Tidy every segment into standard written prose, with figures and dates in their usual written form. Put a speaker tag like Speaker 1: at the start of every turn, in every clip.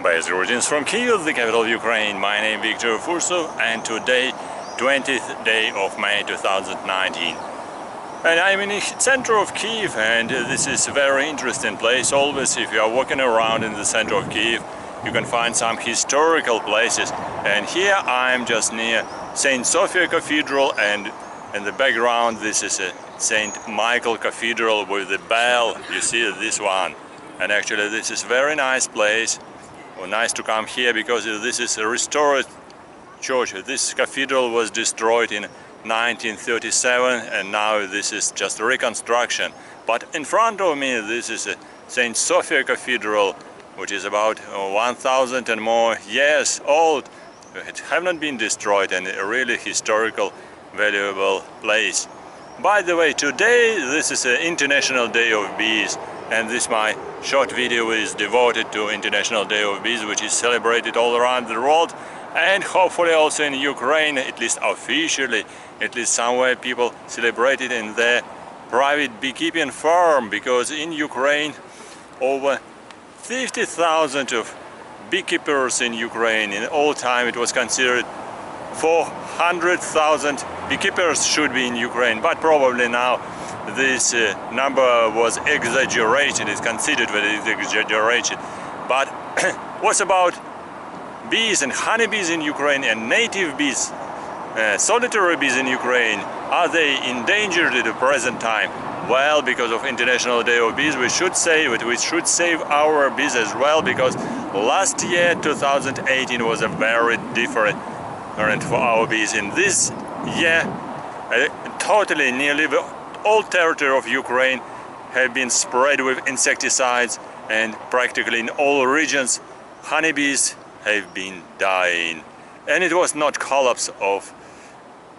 Speaker 1: Best greetings from Kiev, the capital of Ukraine. My name is Viktor Fursov, and today, 20th day of May 2019. And I'm in the center of Kiev, and this is a very interesting place. Always, if you are walking around in the center of Kiev, you can find some historical places. And here I'm just near Saint Sophia Cathedral, and in the background this is a Saint Mikhail Cathedral with the bell. You see this one. And actually this is a very nice place. Well, nice to come here because this is a restored church. This cathedral was destroyed in 1937 and now this is just reconstruction. But in front of me this is a Saint Sophia Cathedral, which is about 1000 and more years old. It have not been destroyed, and a really historical, valuable place. By the way, today this is an International Day of Bees, and this my short video is devoted to International Day of Bees, which is celebrated all around the world, and hopefully also in Ukraine, at least officially, at least somewhere people celebrate it in their private beekeeping farm, because in Ukraine over 50,000 of beekeepers in Ukraine. In all time it was considered 400,000 beekeepers should be in Ukraine, but probably now this number was exaggerated. It's considered that it's exaggerated. But what about bees and honeybees in Ukraine and native bees, solitary bees in Ukraine? Are they endangered at the present time? Well, because of International Day of Bees, we should say that we should save our bees as well, because last year, 2018, was a very different for our bees. In this year, totally nearly the all territory of Ukraine have been spread with insecticides, and practically in all regions honeybees have been dying. And it was not collapse of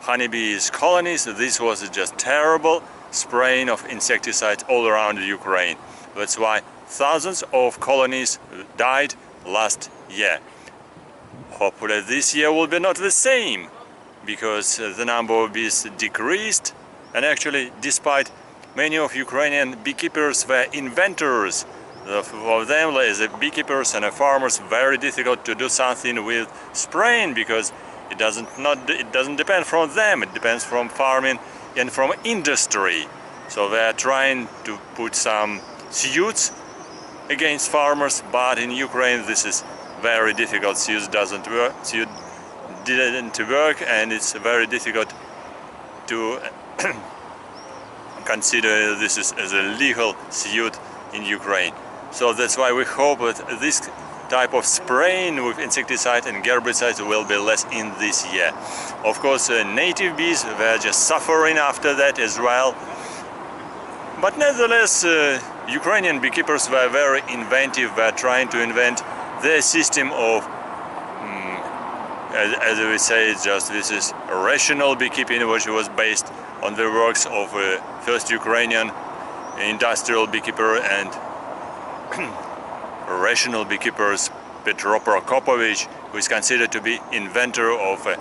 Speaker 1: honeybees colonies, this was just terrible spraying of insecticides all around Ukraine. That's why thousands of colonies died last year. Hopefully this year will be not the same, because the number of bees decreased, and actually despite many of Ukrainian beekeepers were inventors. For them, as a beekeepers and a farmers, very difficult to do something with spraying, because it doesn't depend from them, it depends from farming and from industry. So they are trying to put some suits against farmers, but in Ukraine this is very difficult. Suit didn't work, and it's very difficult to consider this as a legal suit in Ukraine. So that's why we hope that this type of spraying with insecticides and herbicides will be less in this year. Of course, native bees were just suffering after that as well. But nevertheless, Ukrainian beekeepers were very inventive, were trying to invent their system of, as we say, just this is rational beekeeping, which was based on the works of first Ukrainian industrial beekeeper and rational beekeepers Petro Prokopovich, who is considered to be inventor of a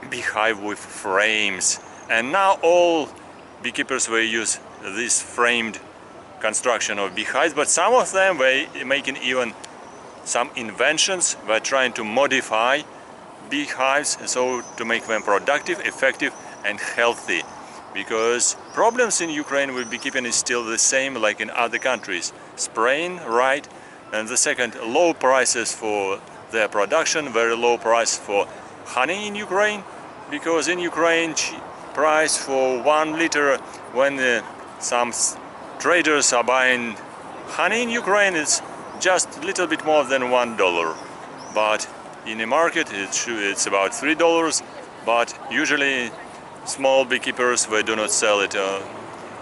Speaker 1: beehive with frames. And now all beekeepers will use this framed construction of beehives, but some of them were making even some inventions. Were trying to modify beehives so to make them productive, effective and healthy, because problems in Ukraine with beekeeping is still the same like in other countries. Spraying, right, and the second, low prices for their production, very low price for honey in Ukraine, because in Ukraine price for 1 liter, when some traders are buying honey in Ukraine, it's just a little bit more than $1, but in the market it's about $3. But usually small beekeepers, they do not sell it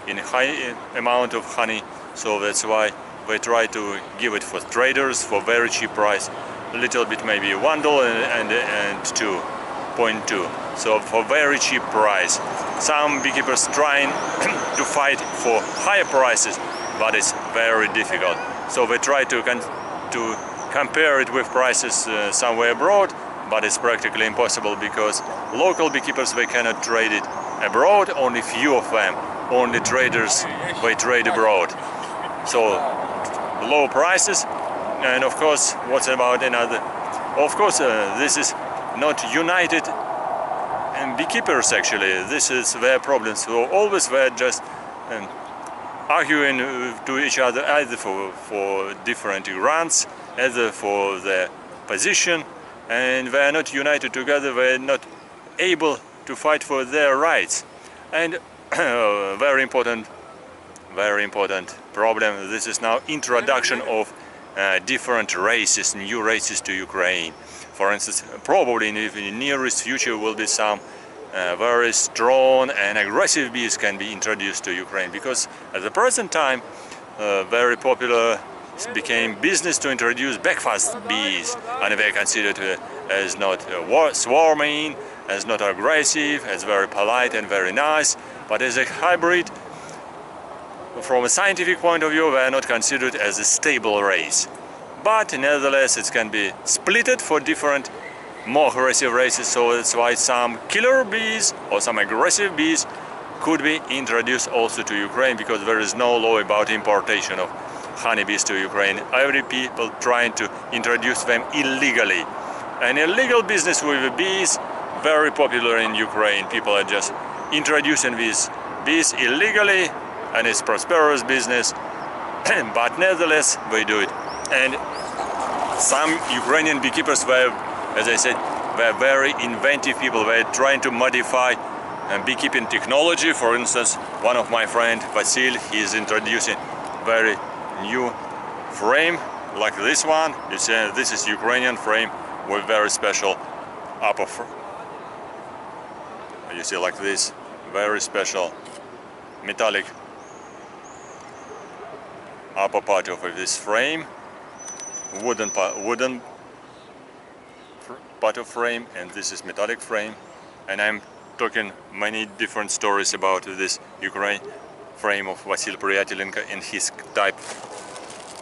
Speaker 1: in high amount of honey, so that's why they try to give it for traders for very cheap price, a little bit, maybe $1 and 2.2, so for very cheap price. Some beekeepers trying to fight for higher prices, but it's very difficult. So they try to compare it with prices somewhere abroad, but it's practically impossible, because local beekeepers, they cannot trade it abroad, only few of them, only traders, they trade abroad. So low prices, And of course, what's about another? Of course, this is not united beekeepers actually. This is their problems. So always they're just arguing to each other either for different grants, either for their position, and they are not united together. They are not able to fight for their rights. And very important problem. This is now introduction of different races, new races to Ukraine. For instance, probably in the nearest future will be some very strong and aggressive bees can be introduced to Ukraine, because at the present time very popular became business to introduce breakfast bees, and they are considered as not swarming, as not aggressive, as very polite and very nice, but as a hybrid. From a scientific point of view, they are not considered as a stable race. But nevertheless, it can be splitted for different, more aggressive races. So that's why some killer bees or some aggressive bees could be introduced also to Ukraine, because there is no law about importation of honeybees to Ukraine. Every people trying to introduce them illegally. An illegal business with bees, very popular in Ukraine. People are just introducing these bees illegally, and it's prosperous business. But nevertheless, they do it. And some Ukrainian beekeepers were, as I said, were very inventive people. They are trying to modify beekeeping technology. For instance, one of my friend Vasil, he is introducing very new frame like this one. You see, this is Ukrainian frame with very special upper. You see, like this, very special metallic upper part of this frame, wooden part of frame, and this is metallic frame. And I'm talking many different stories about this Ukraine frame of Vasil Priatelenko and his type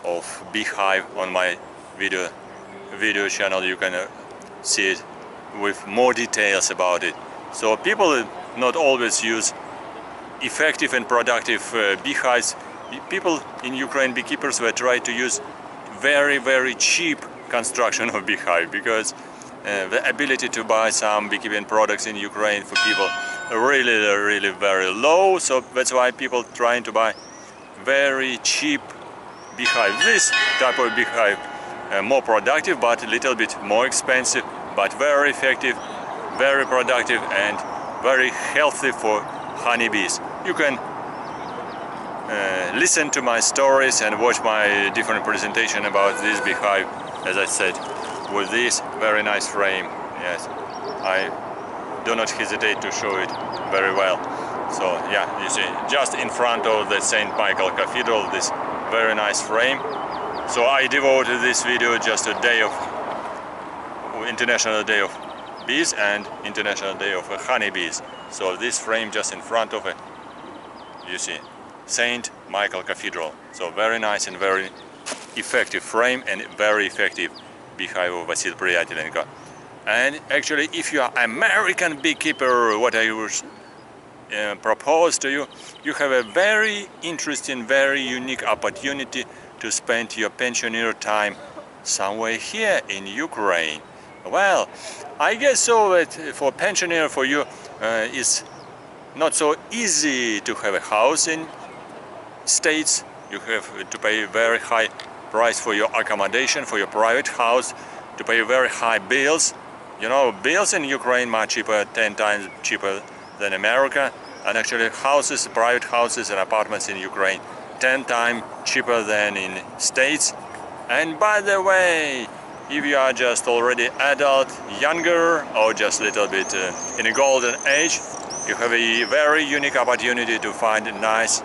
Speaker 1: of beehive on my video channel. You can see it with more details about it. So people not always use effective and productive beehives. People in Ukraine, beekeepers, were trying to use very cheap construction of beehive, because the ability to buy some beekeeping products in Ukraine for people really very low. So that's why people trying to buy very cheap beehive. This type of beehive more productive, but a little bit more expensive, but very effective, very productive, and very healthy for honeybees. You can listen to my stories and watch my different presentation about this beehive, as I said, with this very nice frame. Yes, I do not hesitate to show it very well. So yeah, you see, just in front of the Saint Mikhail Cathedral, this very nice frame. So I devoted this video just a day of International Day of Bees and International Day of Honeybees. So this frame just in front of it, you see, Saint Mikhail Cathedral. So very nice and very effective frame and very effective beehive of Vasil Priatelenko. And actually, if you are American beekeeper, what I would propose to you, you have a very interesting, very unique opportunity to spend your pensioner time somewhere here in Ukraine. Well, I guess so that for pensioner, for you, it's not so easy to have a house in States. You have to pay a very high price for your accommodation, for your private house, to pay very high bills. You know, bills in Ukraine much cheaper, 10 times cheaper than America. And actually houses, private houses and apartments in Ukraine, 10 times cheaper than in States. And by the way, if you are just already adult, younger, or just a little bit in a golden age, you have a very unique opportunity to find a nice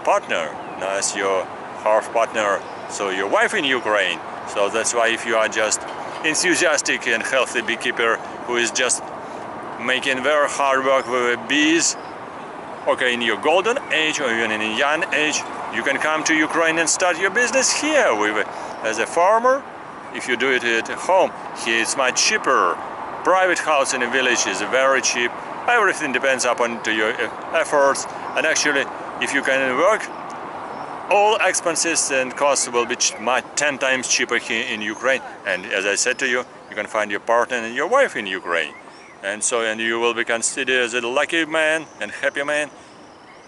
Speaker 1: partner, nice your half partner, so your wife in Ukraine. So that's why if you are just enthusiastic and healthy beekeeper who is just making very hard work with bees, okay, in your golden age or even in a young age, you can come to Ukraine and start your business here with as a farmer. If you do it at home, here it's much cheaper. Private house in a village is very cheap. Everything depends upon to your efforts. And actually, if you can work all expenses and costs will be 10 times cheaper here in Ukraine. And as I said to you, you can find your partner and your wife in Ukraine. And you will be considered as a lucky man and happy man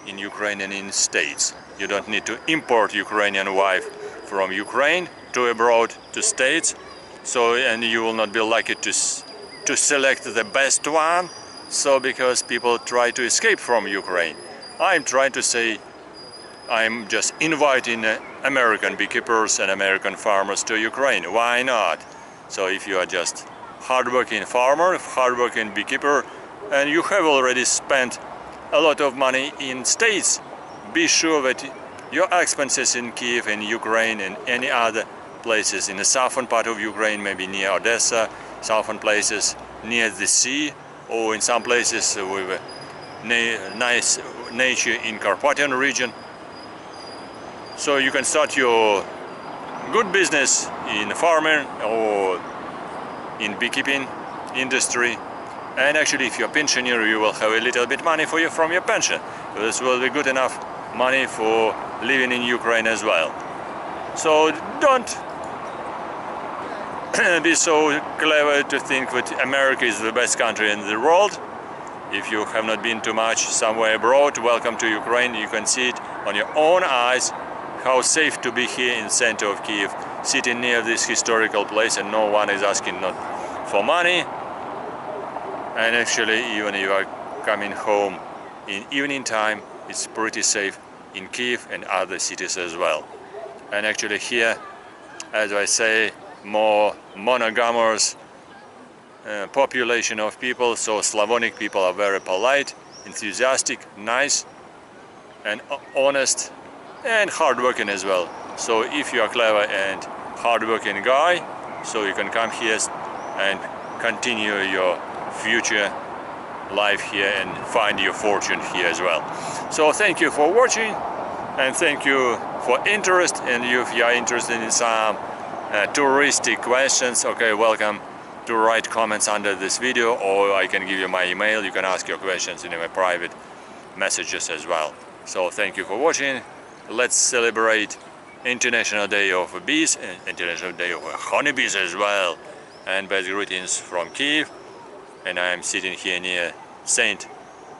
Speaker 1: in Ukraine and in States. You don't need to import Ukrainian wife from Ukraine to abroad to States. So, and you will not be lucky to select the best one. So, because people try to escape from Ukraine. I'm trying to say, I'm just inviting American beekeepers and American farmers to Ukraine. Why not? So if you are just hardworking farmer, hardworking beekeeper, and you have already spent a lot of money in States, be sure that your expenses in Kiev, in Ukraine, and any other places in the southern part of Ukraine, maybe near Odessa, southern places near the sea, or in some places with nice nature in Carpathian region. So you can start your good business in farming or in beekeeping industry. And actually, if you're a pensioner, you will have a little bit money from your pension. This will be good enough money for living in Ukraine as well. So don't be so clever to think that America is the best country in the world. If you have not been too much somewhere abroad, welcome to Ukraine. You can see it on your own eyes how safe to be here in center of Kiev, sitting near this historical place, and no one is asking not for money. And actually, even if you are coming home in evening time, it's pretty safe in Kiev and other cities as well. And actually here, as I say, more monogamous population of people, so Slavonic people are very polite, enthusiastic, nice and honest and hardworking as well. So if you are clever and hardworking guy, so you can come here and continue your future life here and find your fortune here as well. So thank you for watching, and thank you for interest. And if you are interested in some touristic questions, okay, welcome to write comments under this video, or I can give you my email. You can ask your questions in my private messages as well. So thank you for watching. Let's celebrate International Day of Bees and International Day of Honeybees as well. And best greetings from Kiev. And I am sitting here near Saint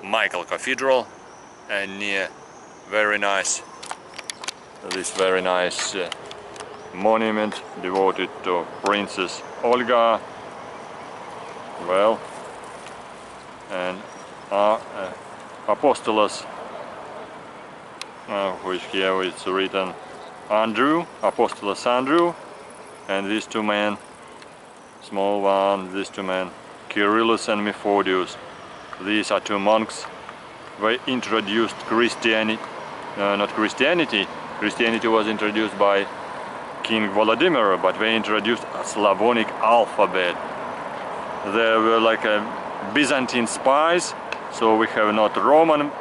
Speaker 1: Mikhail Cathedral and near this very nice monument devoted to Princess Olga. Well, and Apostolos, which here is written Andrew, Apostolos Andrew, and these two men, small one, these two men, Kyrillus and Methodius. These are two monks. They introduced Christianity, not Christianity. Christianity was introduced by King Vladimir, but they introduced a Slavonic alphabet. They were like a Byzantine spies, so we have not Roman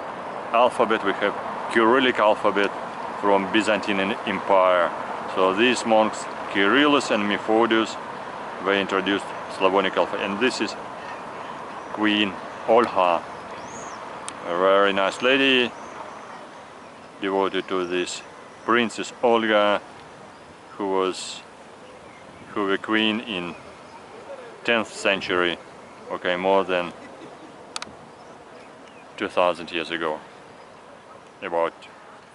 Speaker 1: alphabet, we have Cyrillic alphabet from Byzantine Empire. So these monks, Kyrillus and Methodius, they introduced Slavonic alphabet. And this is Queen Olga, a very nice lady devoted to this Princess Olga, who was the queen in 10th century, okay, more than 2000 years ago, about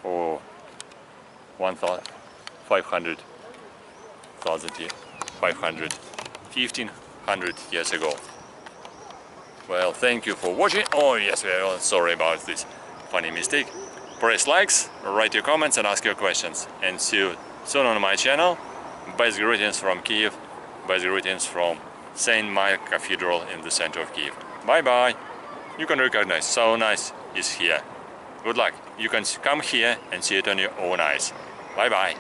Speaker 1: 1500 years ago. Well, thank you for watching. Oh yes, well, sorry about this funny mistake. Press likes, write your comments and ask your questions, and see you soon on my channel. Best greetings from Kiev, best greetings from Saint Mikhail Cathedral in the center of Kiev. Bye bye. You can recognize, so nice is here. Good luck. You can come here and see it on your own eyes. Bye bye.